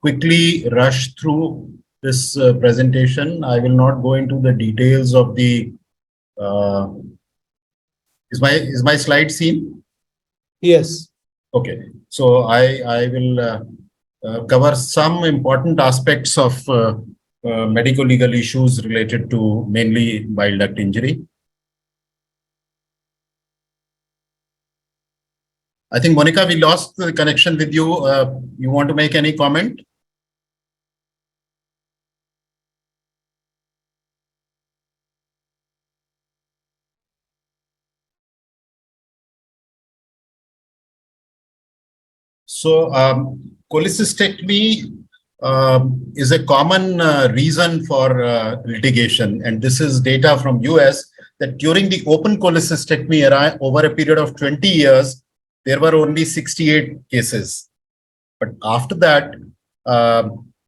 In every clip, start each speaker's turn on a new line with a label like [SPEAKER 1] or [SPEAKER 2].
[SPEAKER 1] quickly rush through this presentation. I will not go into the details of the. Is my slide seen?
[SPEAKER 2] Yes.
[SPEAKER 1] Okay. So I will cover some important aspects of medical legal issues related to mainly bile duct injury. I think, Monica, we lost the connection with you. You want to make any comment? So, cholecystectomy is a common reason for litigation, and this is data from US that during the open cholecystectomy era, over a period of 20 years, there were only 68 cases. But after that,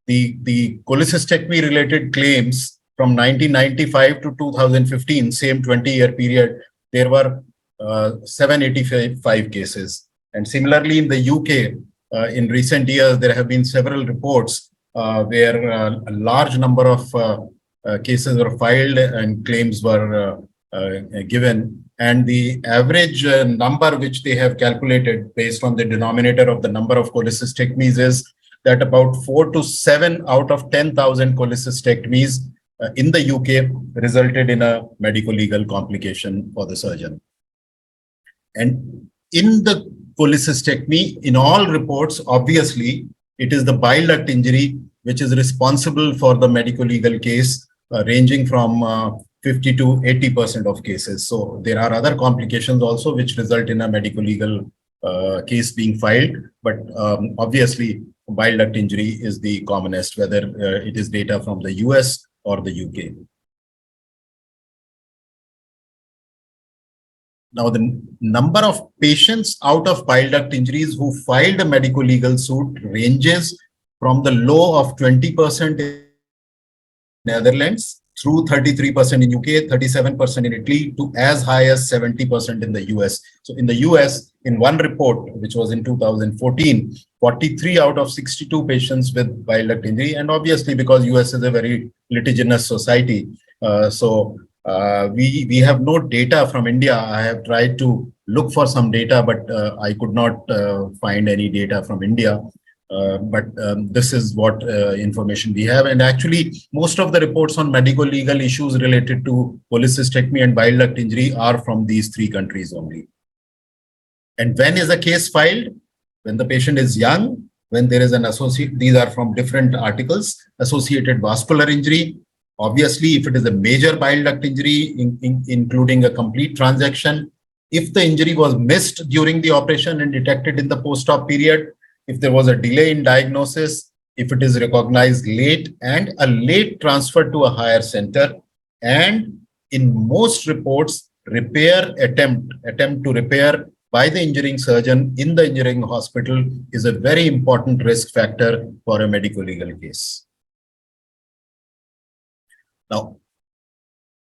[SPEAKER 1] the cholecystectomy related claims from 1995 to 2015, same 20-year period, there were 785 cases. And similarly, in the UK, in recent years, there have been several reports where a large number of cases were filed and claims were given. And the average number which they have calculated based on the denominator of the number of cholecystectomies is that about 4 to 7 out of 10,000 cholecystectomies in the UK resulted in a medico-legal complication for the surgeon. And in the cholecystectomy, in all reports, obviously, it is the bile duct injury which is responsible for the medico-legal case, ranging from 50 to 80% of cases. So there are other complications also which result in a medico-legal case being filed, but obviously bile duct injury is the commonest, whether it is data from the US or the UK. Now, the number of patients out of bile duct injuries who filed a medico-legal suit ranges from the low of 20% in Netherlands through 33% in UK, 37% in Italy, to as high as 70% in the US. So in the US, in one report, which was in 2014, 43 out of 62 patients with bile duct injury, and obviously because US is a very litigious society, we have no data from India. I have tried to look for some data, but I could not find any data from India. But this is what information we have. And actually, most of the reports on medico-legal issues related to cholecystectomy and bile duct injury are from these three countries only. And when is a case filed? When the patient is young, when there is an associate, these are from different articles, associated vascular injury. Obviously, if it is a major bile duct injury, including a complete transaction, if the injury was missed during the operation and detected in the post-op period, if there was a delay in diagnosis, if it is recognized late and a late transfer to a higher center, and in most reports, attempt to repair by the injuring surgeon in the injuring hospital is a very important risk factor for a medico-legal case. Now,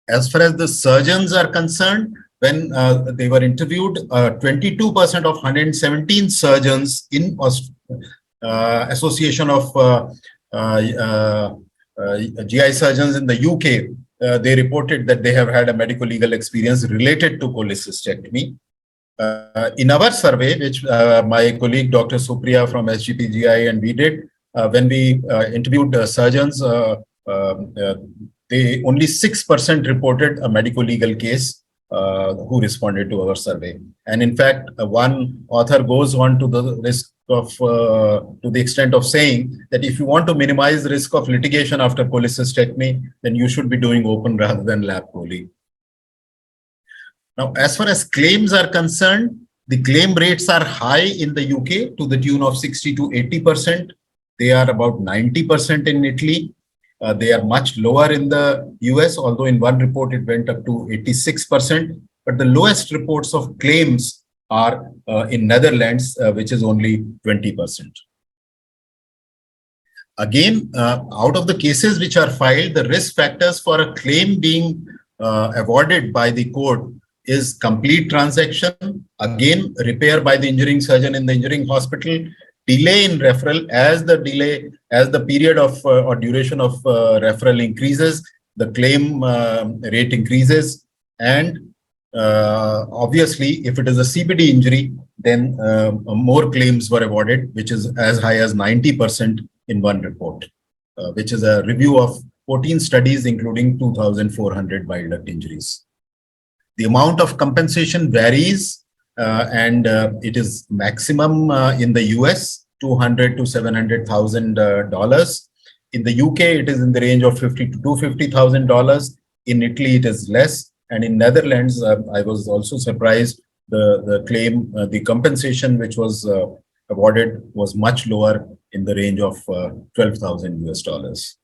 [SPEAKER 1] as far as the surgeons are concerned, when they were interviewed, 22% of 117 surgeons in Association of GI surgeons in the UK, they reported that they have had a medico-legal experience related to cholecystectomy. In our survey, which my colleague Dr. Supriya from SGPGI and we did, when we interviewed surgeons, they only 6% reported a medico-legal case who responded to our survey. And in fact, one author goes on to the risk of, to the extent of saying that if you want to minimize the risk of litigation after cholecystectomy, then you should be doing open rather than lap chole. Now, as far as claims are concerned, the claim rates are high in the UK to the tune of 60 to 80%. They are about 90% in Italy. They are much lower in the US, although in one report it went up to 86%. But the lowest reports of claims are in Netherlands, which is only 20%. Again, out of the cases which are filed, the risk factors for a claim being awarded by the court is complete transaction, again, repair by the injuring surgeon in the injuring hospital, delay in referral. As the period of or duration of referral increases, the claim rate increases, and obviously, if it is a CBD injury, then more claims were awarded, which is as high as 90% in one report, which is a review of 14 studies, including 2,400 bile duct injuries. The amount of compensation varies, and it is maximum in the US, $200,000 to $700,000. In the UK, it is in the range of $50,000 to $250,000. In Italy, it is less. And in Netherlands, I was also surprised. The compensation which was awarded was much lower, in the range of 12,000 US dollars.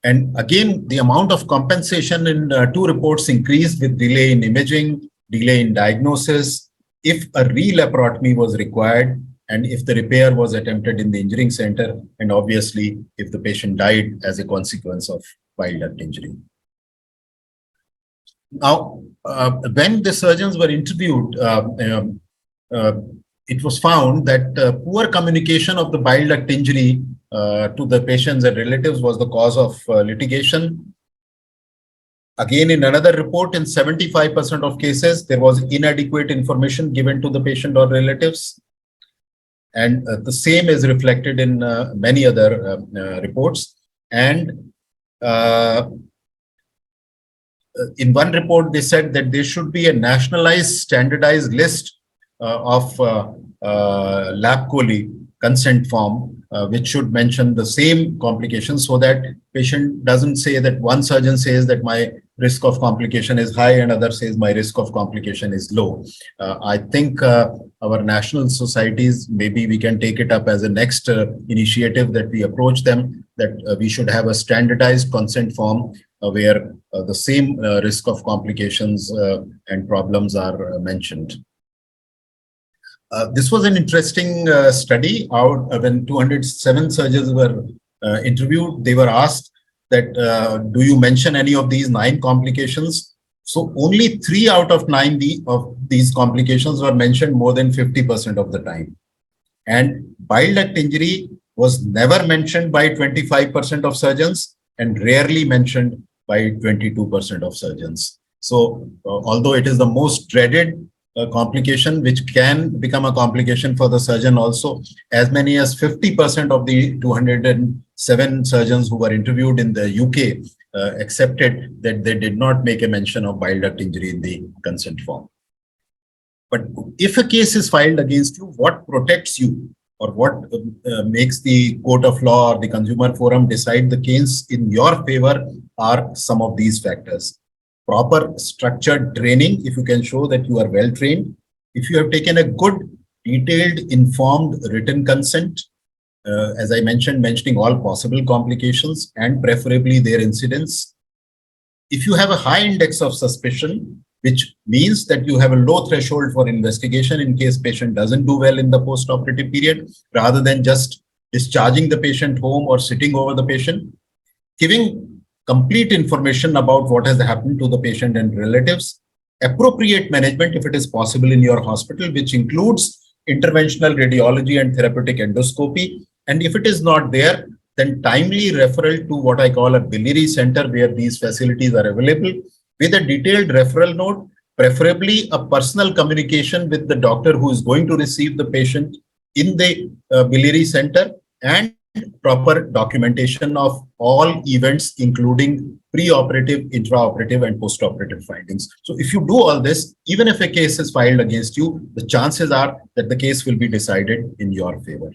[SPEAKER 1] And again, the amount of compensation in two reports increased with delay in imaging, delay in diagnosis, if a re-laparotomy was required, and if the repair was attempted in the injuring center, and obviously if the patient died as a consequence of bile duct injury. Now, when the surgeons were interviewed, it was found that poor communication of the bile duct injury to the patients and relatives was the cause of litigation. Again, in another report, in 75% of cases, there was inadequate information given to the patient or relatives. And the same is reflected in many other reports. And in one report, they said that there should be a nationalized, standardized list of LabColi consent form, which should mention the same complications, so that patient doesn't say that one surgeon says that my risk of complication is high and other says my risk of complication is low. I think our national societies, maybe we can take it up as a next initiative, that we approach them, that we should have a standardized consent form where the same risk of complications and problems are mentioned. This was an interesting study. When 207 surgeons were interviewed, they were asked that, do you mention any of these 9 complications? So only 3 out of 9 of these complications were mentioned more than 50% of the time. And bile duct injury was never mentioned by 25% of surgeons and rarely mentioned by 22% of surgeons. So although it is the most dreaded complication, which can become a complication for the surgeon also, as many as 50% of the 207 surgeons who were interviewed in the UK accepted that they did not make a mention of bile duct injury in the consent form. But if a case is filed against you, what protects you, or what makes the court of law or the consumer forum decide the case in your favor, are some of these factors. Proper structured training, if you can show that you are well trained, if you have taken a good, detailed, informed written consent, as I mentioned, mentioning all possible complications and preferably their incidence. If you have a high index of suspicion, which means that you have a low threshold for investigation in case patient doesn't do well in the post-operative period, rather than just discharging the patient home or sitting over the patient, giving complete information about what has happened to the patient and relatives, appropriate management if it is possible in your hospital, which includes interventional radiology and therapeutic endoscopy. And if it is not there, then timely referral to what I call a biliary center, where these facilities are available, with a detailed referral note, preferably a personal communication with the doctor who is going to receive the patient in the biliary center, and proper documentation of all events, including pre-operative, intraoperative, and post-operative findings. So if you do all this, even if a case is filed against you, the chances are that the case will be decided in your favor.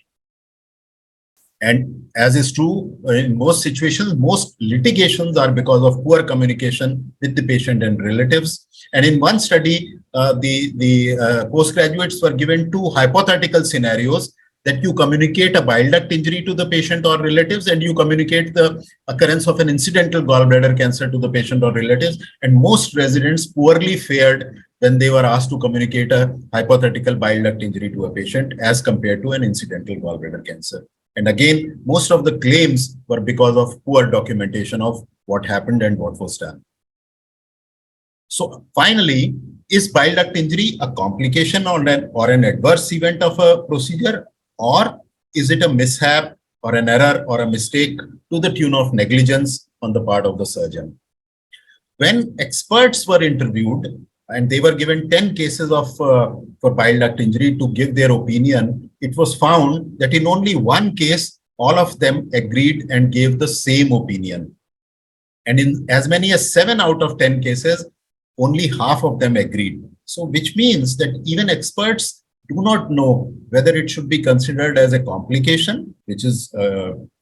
[SPEAKER 1] And as is true in most situations, most litigations are because of poor communication with the patient and relatives. And in one study, the postgraduates were given 2 hypothetical scenarios, that you communicate a bile duct injury to the patient or relatives, and you communicate the occurrence of an incidental gallbladder cancer to the patient or relatives. And most residents poorly fared when they were asked to communicate a hypothetical bile duct injury to a patient as compared to an incidental gallbladder cancer. And again, most of the claims were because of poor documentation of what happened and what was done. So finally, is bile duct injury a complication or an adverse event of a procedure? or is it a mishap or an error or a mistake to the tune of negligence on the part of the surgeon? When experts were interviewed and they were given 10 cases of for bile duct injury to give their opinion, it was found that in only one case, all of them agreed and gave the same opinion. And in as many as 7 out of 10 cases, only half of them agreed. So, which means that even experts do not know whether it should be considered as a complication, which is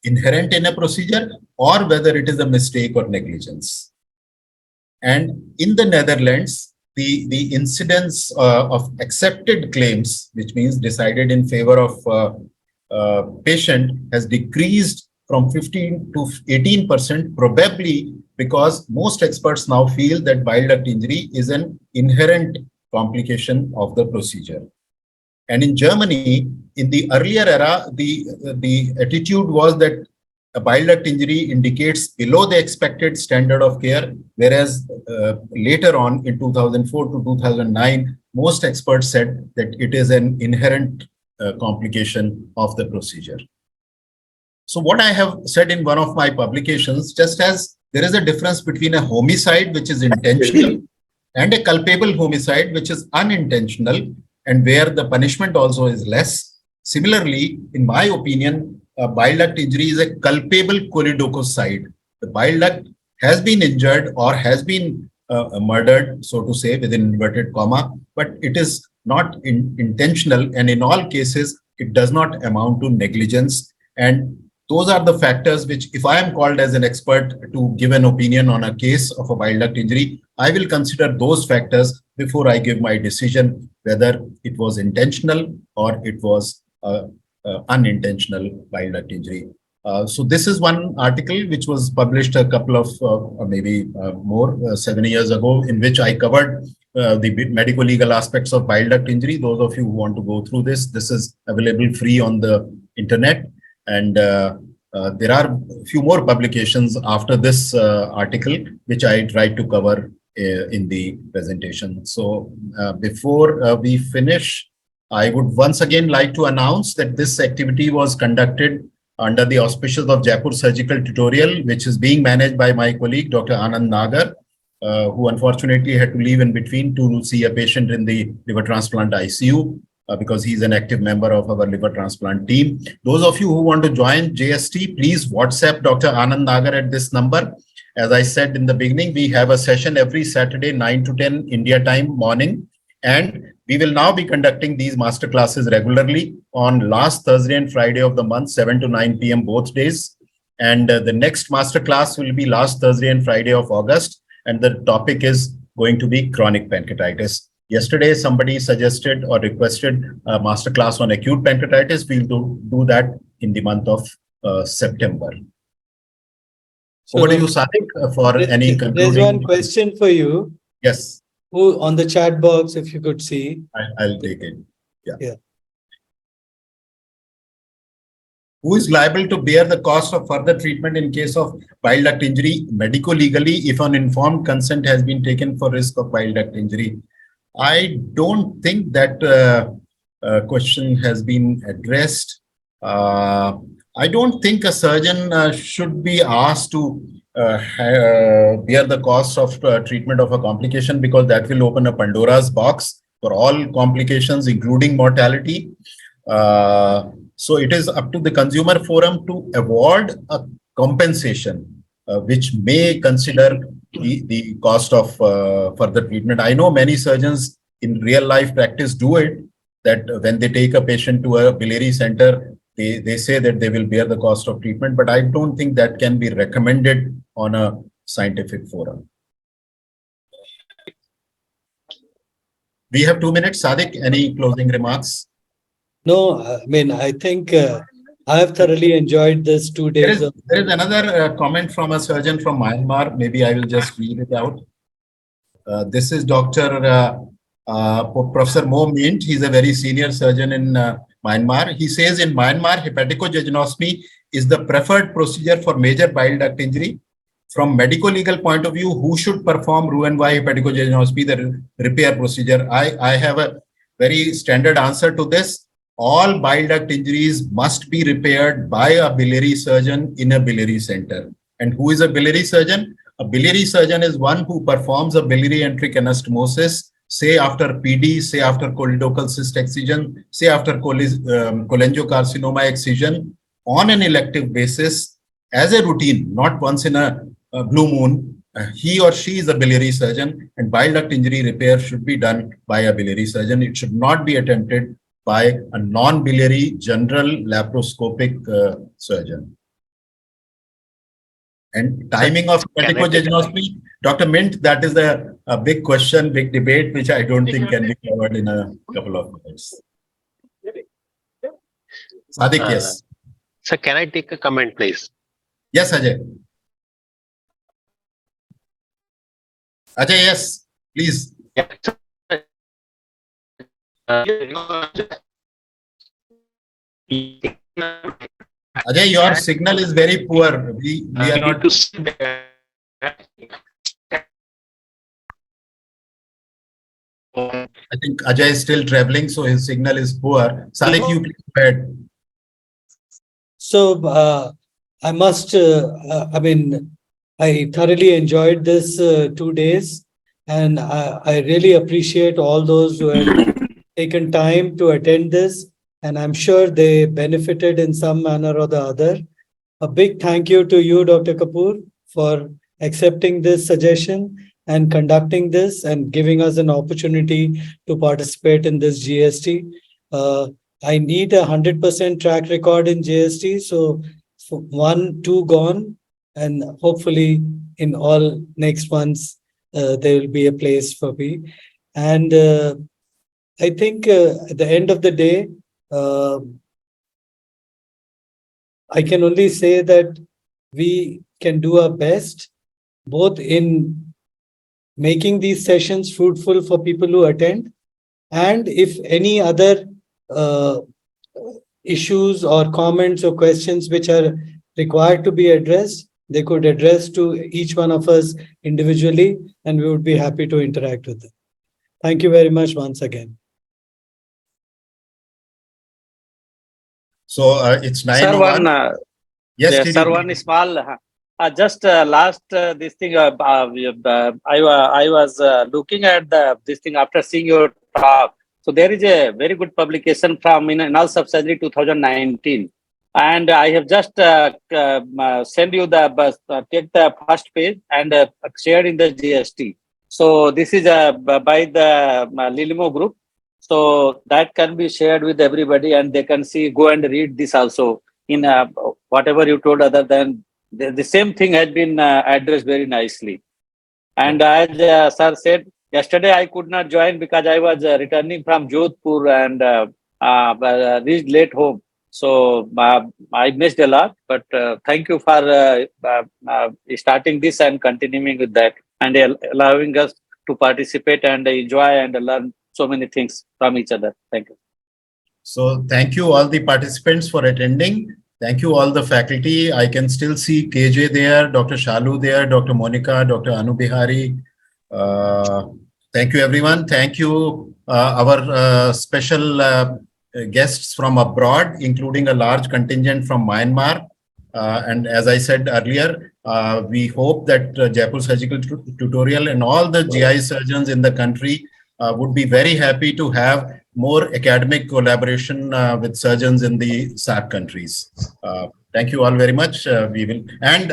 [SPEAKER 1] inherent in a procedure, or whether it is a mistake or negligence. And in the Netherlands, the incidence of accepted claims, which means decided in favor of patient, has decreased from 15 to 18%, probably because most experts now feel that bile duct injury is an inherent complication of the procedure. And in Germany, in the earlier era, the attitude was that a bile duct injury indicates below the expected standard of care, whereas later on in 2004 to 2009, most experts said that it is an inherent complication of the procedure. So what I have said in one of my publications, just as there is a difference between a homicide, which is intentional, and a culpable homicide, which is unintentional, and where the punishment also is less. Similarly, in my opinion, a bile duct injury is a culpable choledococide. The bile duct has been injured or has been murdered, so to say, within inverted comma, but it is not intentional, and in all cases, it does not amount to negligence. And those are the factors which, if I am called as an expert to give an opinion on a case of a bile duct injury, I will consider those factors before I give my decision whether it was intentional or it was unintentional bile duct injury. So this is one article which was published a couple of maybe more 7 years ago, in which I covered the medico-legal aspects of bile duct injury. Those of you who want to go through this is available free on the internet. And there are a few more publications after this article, which I tried to cover in the presentation. So before we finish, I would once again like to announce that this activity was conducted under the auspices of Jaipur Surgical Tutorial, which is being managed by my colleague, Dr. Anand Nagar, who unfortunately had to leave in between to see a patient in the liver transplant ICU. Because he's an active member of our liver transplant team. Those of you who want to join JST, please WhatsApp Dr. Anand Nagar at this number. As I said in the beginning, we have a session every Saturday, 9 to 10 India time morning. And we will now be conducting these master classes regularly on last Thursday and Friday of the month, 7 to 9 p.m. both days. And the next master class will be last Thursday and Friday of August. And the topic is going to be chronic pancreatitis. Yesterday, somebody suggested or requested a masterclass on acute pancreatitis. We'll do that in the month of September. So over to you, Sadiq, for any concluding.
[SPEAKER 2] There's one question for you.
[SPEAKER 1] Yes.
[SPEAKER 2] Who on the chat box, if you could see.
[SPEAKER 1] I'll take it.
[SPEAKER 2] Yeah.
[SPEAKER 1] Who is liable to bear the cost of further treatment in case of bile duct injury medico-legally if an informed consent has been taken for risk of bile duct injury? I don't think that question has been addressed. I don't think a surgeon should be asked to bear the cost of treatment of a complication, because that will open a Pandora's box for all complications, including mortality. So it is up to the consumer forum to award a compensation, which may consider the cost of further treatment. I know many surgeons in real life practice do it, that when they take a patient to a biliary center, they say that they will bear the cost of treatment, but I don't think that can be recommended on a scientific forum. We have 2 minutes. Sadiq, any closing remarks?
[SPEAKER 2] No, I mean, I think I have thoroughly enjoyed this 2 days.
[SPEAKER 1] There is another comment from a surgeon from Myanmar. Maybe I will just read it out. This is Dr. Professor Mo Mint. He's a very senior surgeon in Myanmar. He says in Myanmar, hepaticojejunostomy is the preferred procedure for major bile duct injury. From medico-legal point of view, who should perform Roux-en-Y hepaticojejunostomy, the repair procedure? I have a very standard answer to this. all bile duct injuries must be repaired by a biliary surgeon in a biliary center. And who is a biliary surgeon? A biliary surgeon is one who performs a biliary enteric anastomosis, say after PD, say after cholecystectomy cyst excision, say after cholangiocarcinoma excision on an elective basis as a routine, not once in a blue moon. He or she is a biliary surgeon, and bile duct injury repair should be done by a biliary surgeon. It should not be attempted by a non-biliary general laparoscopic surgeon. And timing of medicogenoscopy, Dr. Mint, that is a big question, big debate, which I don't think can be covered in a couple of minutes. Sadiq, yes.
[SPEAKER 3] Sir, can I take a comment, please?
[SPEAKER 1] Yes, Ajay. Ajay, yes, please.
[SPEAKER 3] Yeah.
[SPEAKER 1] Ajay, your signal is very poor. We are not. I think Ajay is still traveling, so his signal is poor. Sadiq, you please go ahead.
[SPEAKER 2] So I must, I thoroughly enjoyed this 2 days, and I really appreciate all those who have taken time to attend this, and I'm sure they benefited in some manner or the other. A big thank you to you, Dr. Kapoor, for accepting this suggestion and conducting this and giving us an opportunity to participate in this GST. I need 100% track record in GST. So 1, 2 gone, and hopefully in all next months, there will be a place for me. And I think at the end of the day, I can only say that we can do our best, both in making these sessions fruitful for people who attend, and if any other issues or comments or questions which are required to be addressed, they could address to each one of us individually, and we would be happy to interact with them. Thank you very much once again.
[SPEAKER 1] So it's 9:01. Yes,
[SPEAKER 4] sir, one small. Just last this thing. I was looking at this thing after seeing your talk. So there is a very good publication from Null Subsurgery 2019, and I have just send you the take the first page and shared in the GST. So this is by the Lilimo group. So that can be shared with everybody, and they can go and read this also. In whatever you told, other than the same thing had been addressed very nicely. And as sir said, yesterday I could not join because I was returning from Jodhpur and reached late home. So I missed a lot, but thank you for starting this and continuing with that and allowing us to participate and enjoy and learn so many things from each other. Thank you.
[SPEAKER 1] So thank you all the participants for attending. Thank you all the faculty. I can still see KJ there, Dr. Shalu there, Dr. Monica, Dr. Anu Bihari. Thank you everyone. Thank you our special guests from abroad, including a large contingent from Myanmar. And as I said earlier, we hope that Jaipur Surgical Tutorial and all the GI surgeons in the country would be very happy to have more academic collaboration with surgeons in the SAC countries. Thank you all very much. We will. And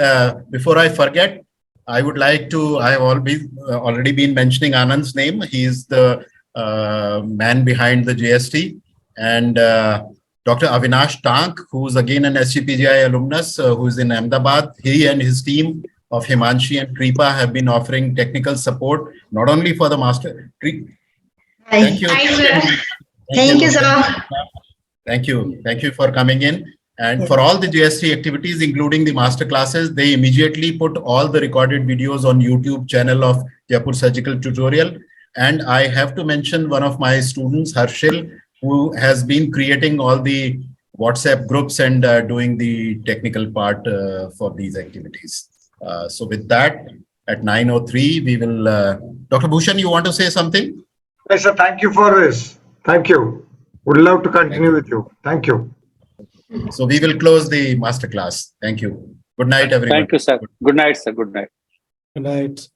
[SPEAKER 1] before I forget, I would like to, I have already been mentioning Anand's name. He is the man behind the GST. And Dr. Avinash Tank, who is again an SGPGI alumnus, who is in Ahmedabad. He and his team of Himanshi and Kripa have been offering technical support, not only for the master. Thank you.
[SPEAKER 5] Thank you, sir.
[SPEAKER 1] Thank you. Thank you for coming in. And for all the GST activities, including the master classes, they immediately put all the recorded videos on YouTube channel of Jaipur Surgical Tutorial. And I have to mention one of my students, Harshil, who has been creating all the WhatsApp groups and doing the technical part for these activities. So with that, at 9:03, we will, Dr. Bhushan, you want to say something?
[SPEAKER 6] Yes, sir. Thank you for this. Thank you. Would love to continue with you. Thank you.
[SPEAKER 1] So we will close the masterclass. Thank you. Good night, everyone.
[SPEAKER 4] Thank you, sir. Good night, sir. Good night.
[SPEAKER 2] Good night.